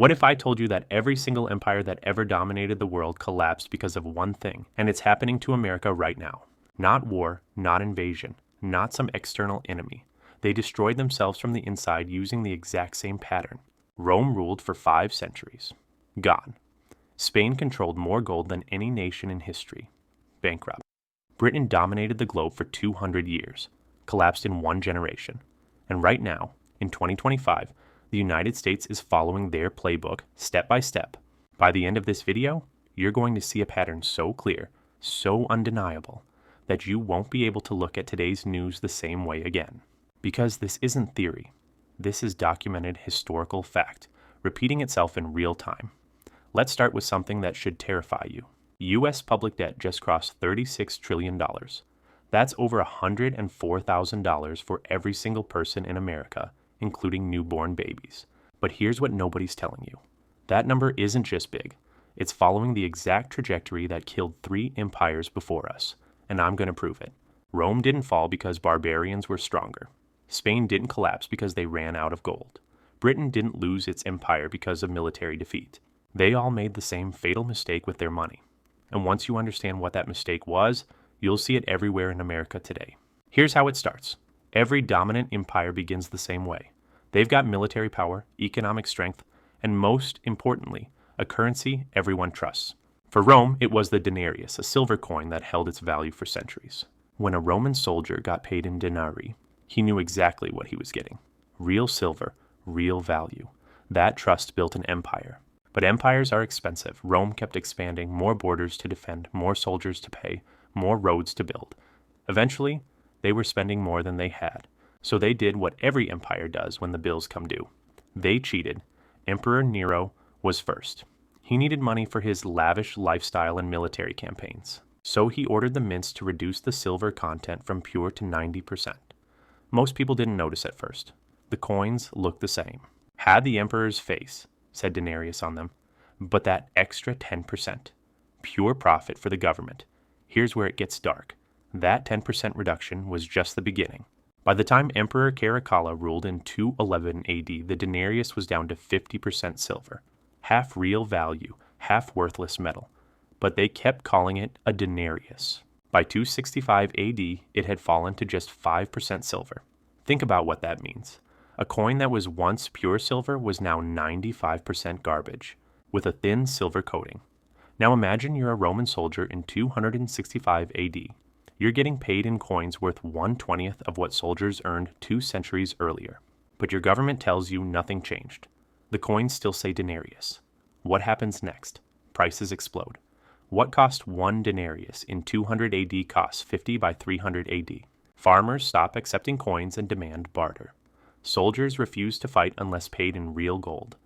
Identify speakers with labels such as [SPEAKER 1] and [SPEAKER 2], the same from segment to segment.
[SPEAKER 1] What if I told you that every single empire that ever dominated the world collapsed because of one thing, and it's happening to America right now? Not war, not invasion, not some external enemy. They destroyed themselves from the inside using the exact same pattern. Rome ruled for 5 centuries. Gone. Spain controlled more gold than any nation in history. Bankrupt. Britain dominated the globe for 200 years. Collapsed in 1 generation. And right now, in 2025, the United States is following their playbook step by step. By the end of this video, you're going to see a pattern so clear, so undeniable, that you won't be able to look at today's news the same way again. Because this isn't theory. This is documented historical fact, repeating itself in real time. Let's start with something that should terrify you. U.S. public debt just crossed $36 trillion. That's over $104,000 for every single person in America, including newborn babies. But here's what nobody's telling you. That number isn't just big. It's following the exact trajectory that killed 3 empires before us, and I'm going to prove it. Rome didn't fall because barbarians were stronger. Spain didn't collapse because they ran out of gold. Britain didn't lose its empire because of military defeat. They all made the same fatal mistake with their money. And once you understand what that mistake was, you'll see it everywhere in America today. Here's how it starts. Every dominant empire begins the same way. They've got military power, economic strength, and most importantly, a currency everyone trusts. For Rome, it was the denarius, a silver coin that held its value for centuries. When a Roman soldier got paid in denarii, he knew exactly what he was getting. Real silver, real value. That trust built an empire. But empires are expensive. Rome kept expanding, more borders to defend, more soldiers to pay, more roads to build. Eventually, they were spending more than they had. So they did what every empire does when the bills come due. They cheated. Emperor Nero was first. He needed money for his lavish lifestyle and military campaigns. So he ordered the mints to reduce the silver content from pure to 90%. Most people didn't notice at first. The coins looked the same. Had the emperor's face, said denarius on them, but that extra 10%. Pure profit for the government. Here's where it gets dark. That 10% reduction was just the beginning. By the time Emperor Caracalla ruled in 211 AD, the denarius was down to 50% silver. Half real value, half worthless metal. But they kept calling it a denarius. By 265 AD, it had fallen to just 5% silver. Think about what that means. A coin that was once pure silver was now 95% garbage, with a thin silver coating. Now imagine you're a Roman soldier in 265 AD. You're getting paid in coins worth 1/20th of what soldiers earned 2 centuries earlier. But your government tells you nothing changed. The coins still say denarius. What happens next? Prices explode. What cost 1 denarius in 200 AD costs 50 by 300 AD. Farmers stop accepting coins and demand barter. Soldiers refuse to fight unless paid in real gold.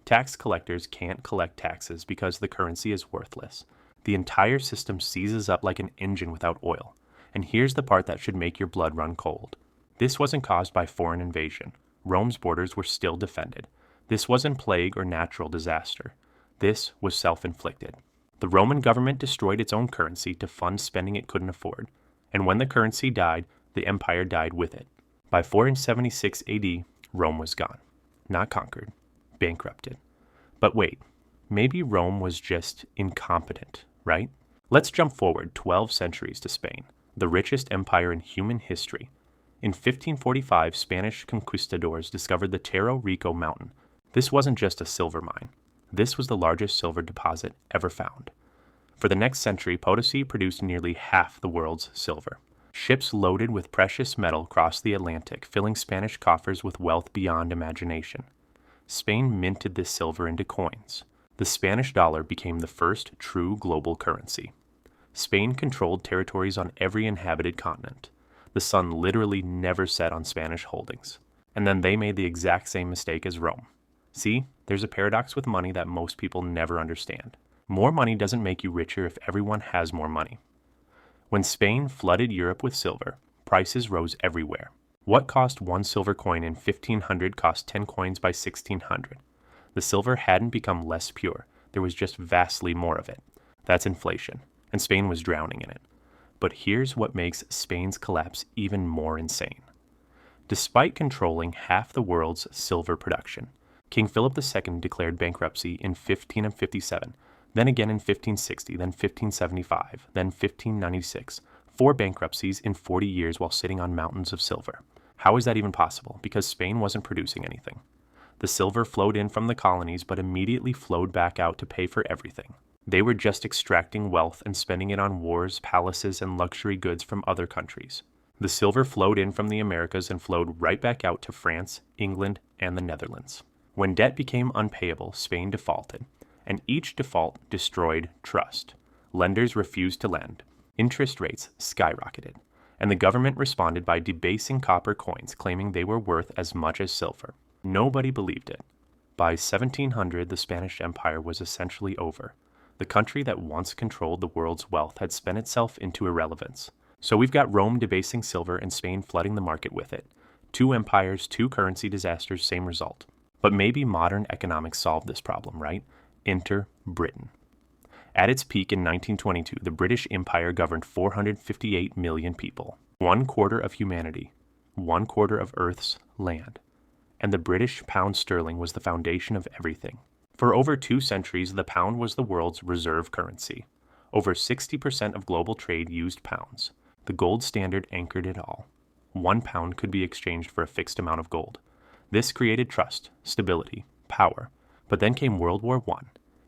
[SPEAKER 1] Tax collectors can't collect taxes because the currency is worthless. The entire system seizes up like an engine without oil. And here's the part that should make your blood run cold. This wasn't caused by foreign invasion. Rome's borders were still defended. This wasn't plague or natural disaster. This was self-inflicted. The Roman government destroyed its own currency to fund spending it couldn't afford. And when the currency died, the empire died with it. By 476 AD, Rome was gone. Not conquered. Bankrupted. But wait, maybe Rome was just incompetent, right? Let's jump forward 12 centuries to Spain, the richest empire in human history. In 1545, Spanish conquistadors discovered the Cerro Rico mountain. This wasn't just a silver mine. This was the largest silver deposit ever found. For the next century, Potosi produced nearly half the world's silver. Ships loaded with precious metal crossed the Atlantic, filling Spanish coffers with wealth beyond imagination. Spain minted this silver into coins. The Spanish dollar became the first true global currency. Spain controlled territories on every inhabited continent. The sun literally never set on Spanish holdings. And then they made the exact same mistake as Rome. See, there's a paradox with money that most people never understand. More money doesn't make you richer if everyone has more money. When Spain flooded Europe with silver, prices rose everywhere. What cost 1 silver coin in 1500 cost 10 coins by 1600. The silver hadn't become less pure, there was just vastly more of it. That's inflation, and Spain was drowning in it. But here's what makes Spain's collapse even more insane. Despite controlling half the world's silver production, King Philip II declared bankruptcy in 1557, then again in 1560, then 1575, then 1596, 4 bankruptcies in 40 years while sitting on mountains of silver. How is that even possible? Because Spain wasn't producing anything. The silver flowed in from the colonies but immediately flowed back out to pay for everything. They were just extracting wealth and spending it on wars, palaces, and luxury goods from other countries. The silver flowed in from the Americas and flowed right back out to France, England, and the Netherlands. When debt became unpayable, Spain defaulted, and each default destroyed trust. Lenders refused to lend. Interest rates skyrocketed, and the government responded by debasing copper coins, claiming they were worth as much as silver. Nobody believed it. By 1700, the Spanish Empire was essentially over. The country that once controlled the world's wealth had spent itself into irrelevance. So we've got Rome debasing silver and Spain flooding the market with it. 2 empires, 2 currency disasters, same result. But maybe modern economics solved this problem, right? Enter Britain. At its peak in 1922, the British Empire governed 458 million people, 1/4 of humanity, 1/4 of Earth's land. And the British pound sterling was the foundation of everything. For over 2 centuries, the pound was the world's reserve currency. Over 60% of global trade used pounds. The gold standard anchored it all. 1 pound could be exchanged for a fixed amount of gold. This created trust, stability, power. But then came World War I.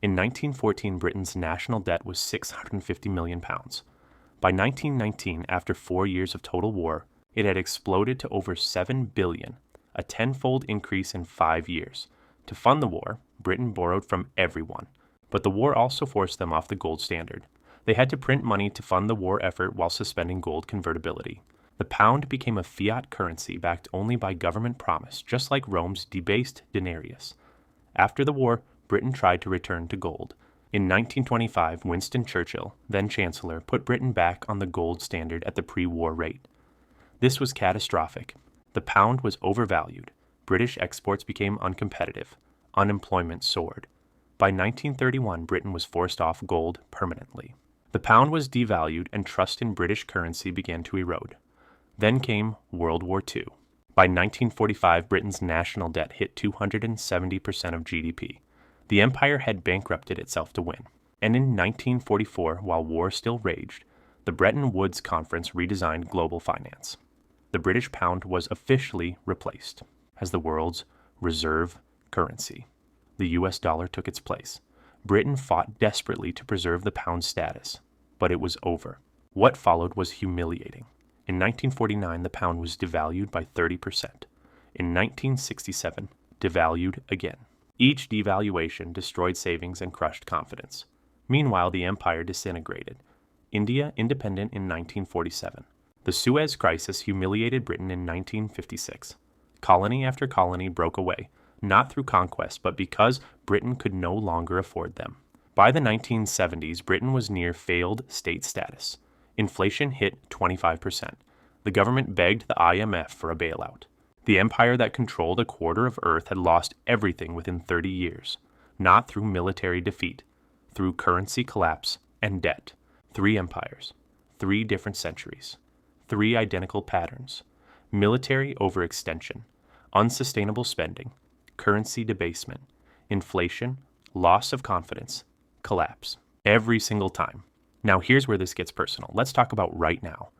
[SPEAKER 1] In 1914, Britain's national debt was £650 million. By 1919, after 4 years of total war, it had exploded to over $7 billion, a 10-fold increase in 5 years. To fund the war, Britain borrowed from everyone, but the war also forced them off the gold standard. They had to print money to fund the war effort while suspending gold convertibility. The pound became a fiat currency backed only by government promise, just like Rome's debased denarius. After the war, Britain tried to return to gold. In 1925, Winston Churchill, then Chancellor, put Britain back on the gold standard at the pre-war rate. This was catastrophic. The pound was overvalued. British exports became uncompetitive. Unemployment soared. By 1931, Britain was forced off gold permanently. The pound was devalued and trust in British currency began to erode. Then came World War II. By 1945, Britain's national debt hit 270% of GDP. The empire had bankrupted itself to win. And in 1944, while war still raged, the Bretton Woods Conference redesigned global finance. The British pound was officially replaced as the world's reserve currency. The US dollar took its place. Britain fought desperately to preserve the pound's status, but it was over. What followed was humiliating. In 1949, the pound was devalued by 30%. In 1967, devalued again. Each devaluation destroyed savings and crushed confidence. Meanwhile, the empire disintegrated. India independent in 1947. The Suez Crisis humiliated Britain in 1956. Colony after colony broke away, not through conquest, but because Britain could no longer afford them. By the 1970s, Britain was near failed state status. Inflation hit 25%. The government begged the IMF for a bailout. The empire that controlled 1/4 of Earth had lost everything within 30 years, not through military defeat, through currency collapse and debt. 3 empires, 3 different centuries, 3 identical patterns: military overextension, unsustainable spending, currency debasement, inflation, loss of confidence, collapse. Every single time. Now here's where this gets personal. Let's talk about right now.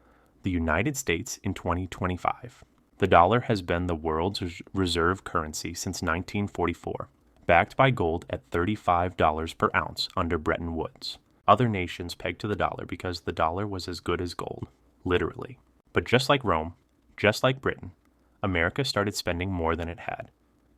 [SPEAKER 1] The United States in 2025. The dollar has been the world's reserve currency since 1944, backed by gold at $35 per ounce under Bretton Woods. Other nations pegged to the dollar because the dollar was as good as gold, literally. But just like Rome, just like Britain, America started spending more than it had.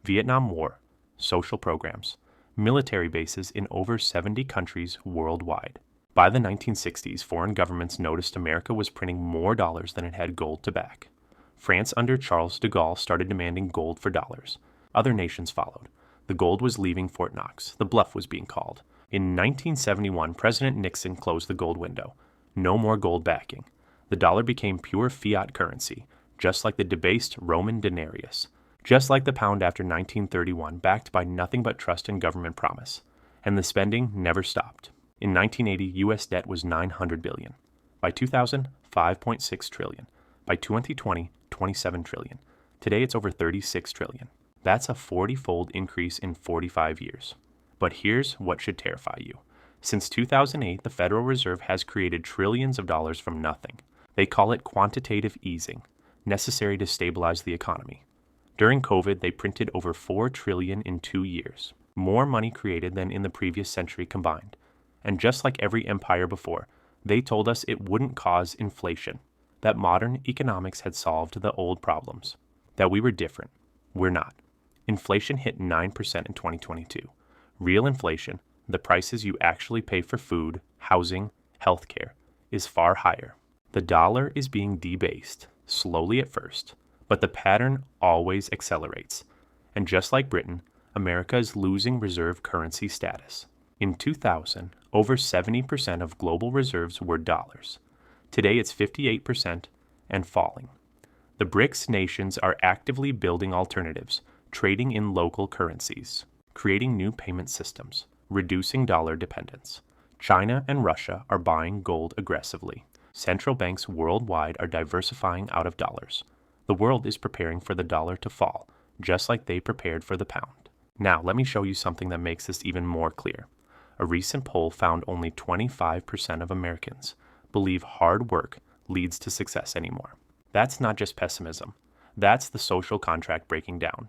[SPEAKER 1] Vietnam War, social programs, military bases in over 70 countries worldwide. By the 1960s, foreign governments noticed America was printing more dollars than it had gold to back. France under Charles de Gaulle started demanding gold for dollars. Other nations followed. The gold was leaving Fort Knox. The bluff was being called. In 1971, President Nixon closed the gold window. No more gold backing. The dollar became pure fiat currency, just like the debased Roman denarius. Just like the pound after 1931, backed by nothing but trust and government promise. And the spending never stopped. In 1980, U.S. debt was $900 billion. By 2000, $5.6 trillion. By 2020, $27 trillion. Today, it's over $36 trillion. That's a 40-fold increase in 45 years. But here's what should terrify you. Since 2008, the Federal Reserve has created trillions of dollars from nothing. They call it quantitative easing, necessary to stabilize the economy. During COVID, they printed over $4 trillion in 2 years, more money created than in the previous century combined. And just like every empire before, they told us it wouldn't cause inflation, that modern economics had solved the old problems, that we were different. We're not. Inflation hit 9% in 2022. Real inflation, the prices you actually pay for food, housing, healthcare, is far higher. The dollar is being debased, slowly at first, but the pattern always accelerates. And just like Britain, America is losing reserve currency status. In 2000, over 70% of global reserves were dollars. Today it's 58% and falling. The BRICS nations are actively building alternatives, trading in local currencies, creating new payment systems, reducing dollar dependence. China and Russia are buying gold aggressively. Central banks worldwide are diversifying out of dollars. The world is preparing for the dollar to fall, just like they prepared for the pound. Now, let me show you something that makes this even more clear. A recent poll found only 25% of Americans believe hard work leads to success anymore. That's not just pessimism. That's the social contract breaking down.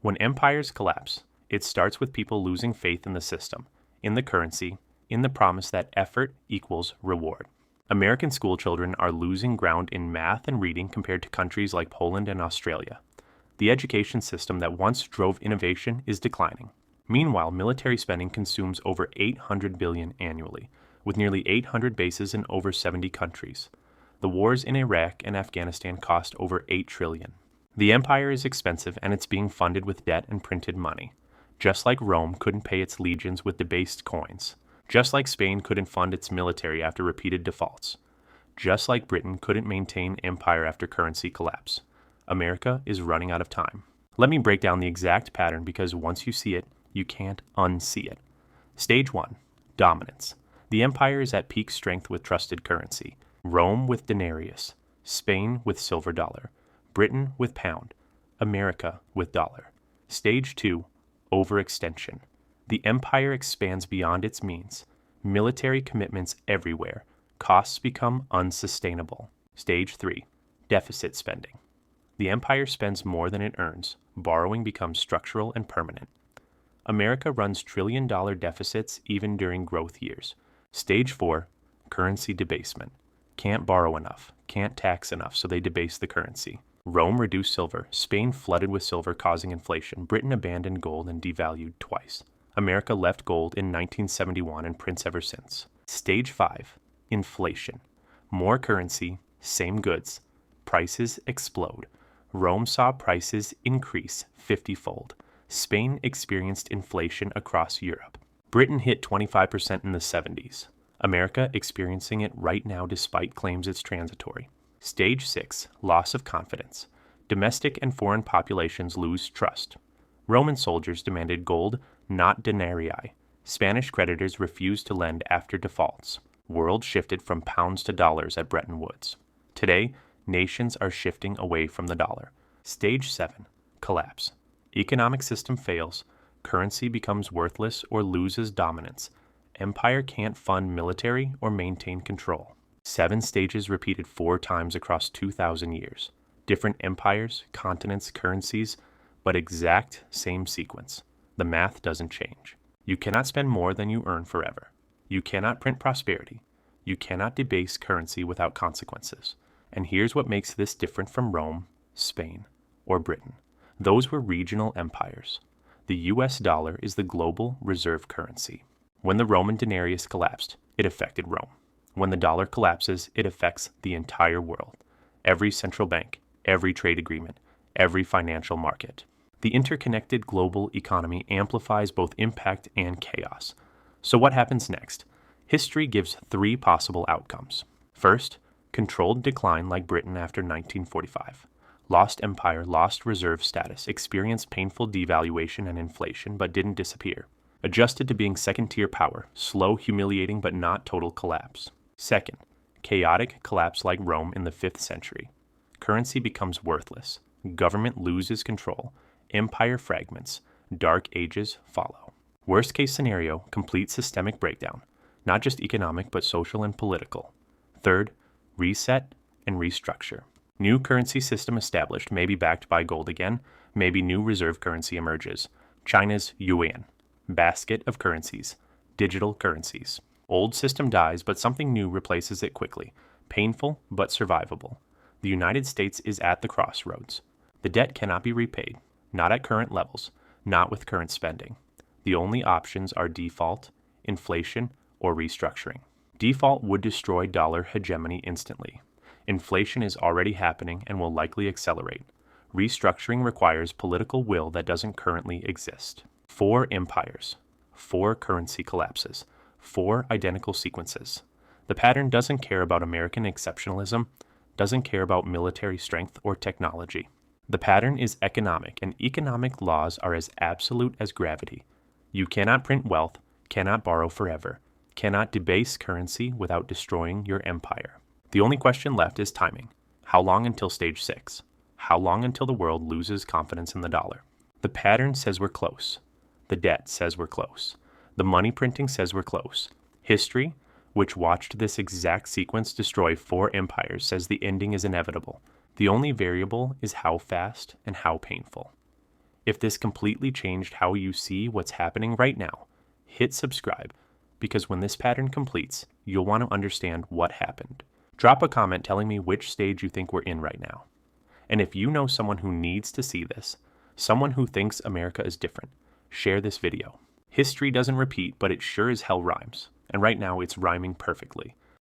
[SPEAKER 1] When empires collapse, it starts with people losing faith in the system, in the currency, in the promise that effort equals reward. American school children are losing ground in math and reading compared to countries like Poland and Australia. The education system that once drove innovation is declining. Meanwhile, military spending consumes over $800 billion annually, with nearly 800 bases in over 70 countries. The wars in Iraq and Afghanistan cost over $8 trillion. The empire is expensive and it's being funded with debt and printed money. Just like Rome couldn't pay its legions with debased coins. Just like Spain couldn't fund its military after repeated defaults. Just like Britain couldn't maintain empire after currency collapse. America is running out of time. Let me break down the exact pattern because once you see it, you can't unsee it. Stage 1. Dominance. The empire is at peak strength with trusted currency. Rome with denarius. Spain with silver dollar. Britain with pound. America with dollar. Stage 2. Overextension. The empire expands beyond its means. Military commitments everywhere. Costs become unsustainable. Stage 3. Deficit spending. The empire spends more than it earns. Borrowing becomes structural and permanent. America runs trillion-dollar deficits even during growth years. Stage 4. Currency debasement. Can't borrow enough. Can't tax enough, so they debase the currency. Rome reduced silver. Spain flooded with silver, causing inflation. Britain abandoned gold and devalued twice. America left gold in 1971 and prints ever since. Stage 5. Inflation. More currency, same goods. Prices explode. Rome saw prices increase 50-fold. Spain experienced inflation across Europe. Britain hit 25% in the 70s. America experiencing it right now despite claims it's transitory. Stage 6. Loss of confidence. Domestic and foreign populations lose trust. Roman soldiers demanded gold, not denarii. Spanish creditors refused to lend after defaults. World shifted from pounds to dollars at Bretton Woods. Today, nations are shifting away from the dollar. Stage 7. Collapse. Economic system fails. Currency becomes worthless or loses dominance. Empire can't fund military or maintain control. 7 stages repeated 4 times across 2,000 years. Different empires, continents, currencies, but exact same sequence. The math doesn't change. You cannot spend more than you earn forever. You cannot print prosperity. You cannot debase currency without consequences. And here's what makes this different from Rome, Spain, or Britain. Those were regional empires. The US dollar is the global reserve currency. When the Roman denarius collapsed, it affected Rome. When the dollar collapses, it affects the entire world. Every central bank, every trade agreement, every financial market. The interconnected global economy amplifies both impact and chaos. So what happens next? History gives 3 possible outcomes. First, controlled decline like Britain after 1945. Lost empire, lost reserve status, experienced painful devaluation and inflation but didn't disappear. Adjusted to being second-tier power, slow, humiliating but not total collapse. Second, chaotic collapse like Rome in the 5th century. Currency becomes worthless. Government loses control. Empire fragments. Dark ages follow. Worst case scenario, complete systemic breakdown, not just economic but social and political. Third, reset and restructure. New currency system established, maybe backed by gold again, maybe new reserve currency emerges. China's yuan. Basket of currencies. Digital currencies. Old system dies, but something new replaces it quickly. Painful, but survivable. The United States is at the crossroads. The debt cannot be repaid, not at current levels, not with current spending. The only options are default, inflation, or restructuring. Default would destroy dollar hegemony instantly. Inflation is already happening and will likely accelerate. Restructuring requires political will that doesn't currently exist. 4 empires, 4 currency collapses, 4 identical sequences. The pattern doesn't care about American exceptionalism, doesn't care about military strength or technology. The pattern is economic, and economic laws are as absolute as gravity. You cannot print wealth, cannot borrow forever, cannot debase currency without destroying your empire. The only question left is timing. How long until stage 6? How long until the world loses confidence in the dollar? The pattern says we're close. The debt says we're close. The money printing says we're close. History, which watched this exact sequence destroy 4 empires, says the ending is inevitable. The only variable is how fast and how painful. If this completely changed how you see what's happening right now, hit subscribe, because when this pattern completes, you'll want to understand what happened. Drop a comment telling me which stage you think we're in right now. And if you know someone who needs to see this, someone who thinks America is different, share this video. History doesn't repeat, but it sure as hell rhymes. And right now it's rhyming perfectly.